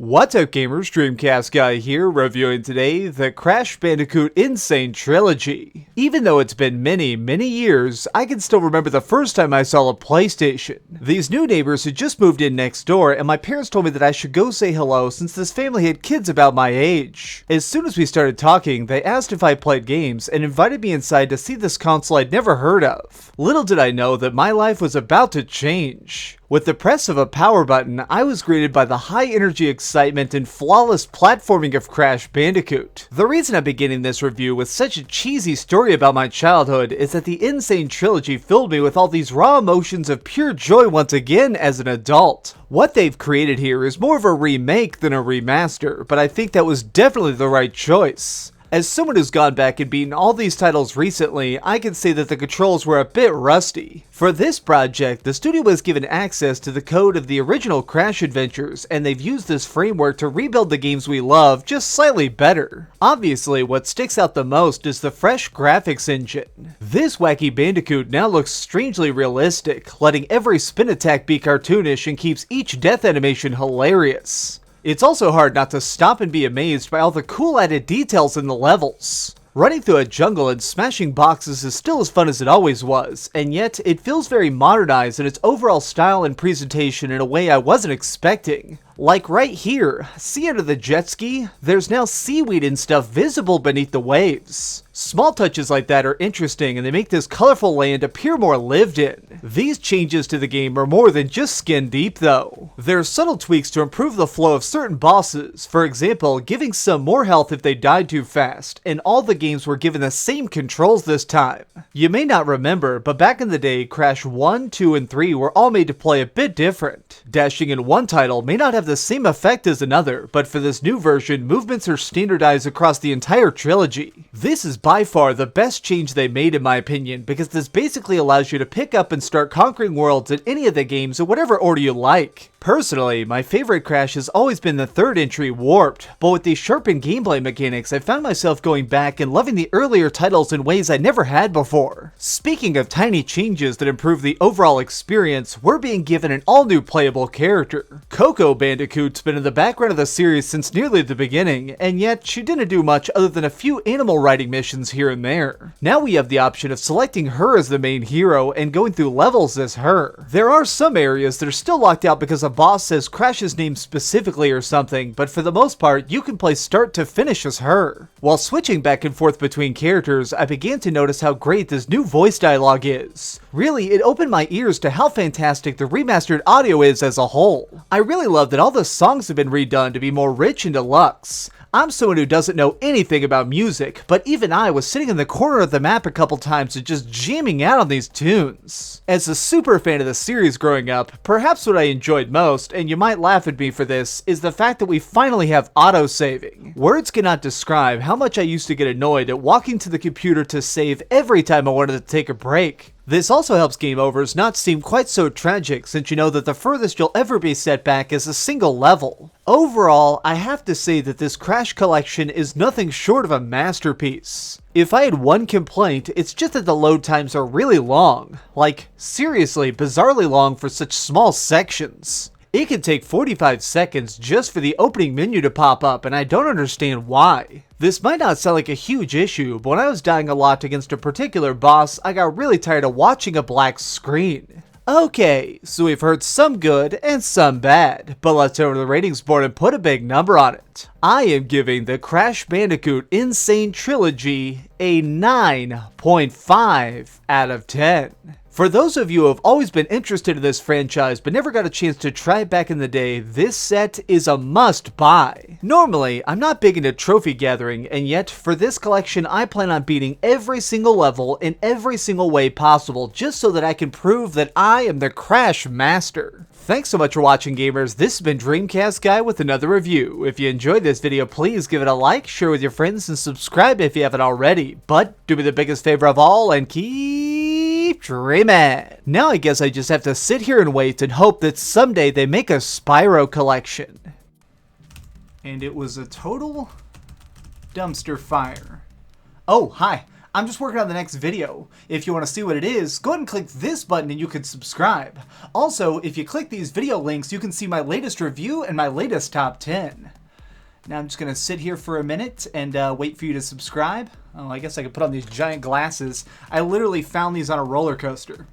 What's up gamers, DreamcastGuy here, reviewing today the Crash Bandicoot N Sane Trilogy. Even though it's been many years, I can still remember the first time I saw a PlayStation. These new neighbors had just moved in next door, and my parents told me that I should go say hello since this family had kids about my age. As soon as we started talking, they asked if I played games and invited me inside to see this console I'd never heard of. Little did I know that my life was about to change. With the press of a power button, I was greeted by the high-energy excitement and flawless platforming of Crash Bandicoot. The reason I'm beginning this review with such a cheesy story about my childhood is that the N Sane Trilogy filled me with all these raw emotions of pure joy once again as an adult. What they've created here is more of a remake than a remaster, but I think that was definitely the right choice. As someone who's gone back and beaten all these titles recently, I can say that the controls were a bit rusty. For this project, the studio was given access to the code of the original Crash adventures, and they've used this framework to rebuild the games we love just slightly better. Obviously, what sticks out the most is the fresh graphics engine. This wacky Bandicoot now looks strangely realistic, letting every spin attack be cartoonish and keeps each death animation hilarious. It's also hard not to stop and be amazed by all the cool added details in the levels. Running through a jungle and smashing boxes is still as fun as it always was, and yet it feels very modernized in its overall style and presentation in a way I wasn't expecting. Like right here, see under the jet ski? There's now seaweed and stuff visible beneath the waves. Small touches like that are interesting and they make this colorful land appear more lived in. These changes to the game are more than just skin deep though. There are subtle tweaks to improve the flow of certain bosses, for example, giving some more health if they died too fast, and all the games were given the same controls this time. You may not remember, but back in the day, Crash 1, 2, and 3 were all made to play a bit different. Dashing in one title may not have the same effect as another, but for this new version, movements are standardized across the entire trilogy. This is by far the best change they made in my opinion, because this basically allows you to pick up and start conquering worlds in any of the games in whatever order you like. Personally, my favorite Crash has always been the third entry, Warped, but with these sharpened gameplay mechanics, I found myself going back and loving the earlier titles in ways I never had before. Speaking of tiny changes that improve the overall experience, we're being given an all-new playable character. Coco Bandicoot's been in the background of the series since nearly the beginning, and yet she didn't do much other than a few animal riding missions here and there. Now we have the option of selecting her as the main hero and going through levels as her. There are some areas that are still locked out because a boss says Crash's name specifically or something, but for the most part, you can play start to finish as her. While switching back and forth between characters, I began to notice how great this new voice dialogue is. Really, it opened my ears to how fantastic the remastered audio is as a whole. I really love that all the songs have been redone to be more rich and deluxe. I'm someone who doesn't know anything about music, but even I was sitting in the corner of the map a couple times and just jamming out on these tunes. As a super fan of the series growing up, perhaps what I enjoyed most, and you might laugh at me for this, is the fact that we finally have auto-saving. Words cannot describe how much I used to get annoyed at walking to the computer to save every time I wanted to take a break. This also helps game overs not seem quite so tragic, since you know that the furthest you'll ever be set back is a single level. Overall, I have to say that this Crash collection is nothing short of a masterpiece. If I had one complaint, it's just that the load times are really long. Like, seriously, bizarrely long for such small sections. It can take 45 seconds just for the opening menu to pop up, and I don't understand why. This might not sound like a huge issue, but when I was dying a lot against a particular boss, I got really tired of watching a black screen. Okay, so we've heard some good and some bad, but let's go over to the ratings board and put a big number on it. I am giving the Crash Bandicoot N Sane Trilogy a 9.5 out of 10. For those of you who have always been interested in this franchise but never got a chance to try it back in the day, this set is a must-buy. Normally, I'm not big into trophy gathering, and yet for this collection I plan on beating every single level in every single way possible just so that I can prove that I am the Crash Master. Thanks so much for watching, gamers. This has been DreamcastGuy with another review. If you enjoyed this video, please give it a like, share with your friends, and subscribe if you haven't already. But do me the biggest favor of all and keep dreaming. Now I guess I just have to sit here and wait and hope that someday they make a Spyro collection. And it was a total dumpster fire. Oh, hi. I'm just working on the next video. If you want to see what it is, go ahead and click this button and you can subscribe. Also, if you click these video links, you can see my latest review and my latest top 10. Now I'm just going to sit here for a minute and wait for you to subscribe. Oh, I guess I could put on these giant glasses. I literally found these on a roller coaster.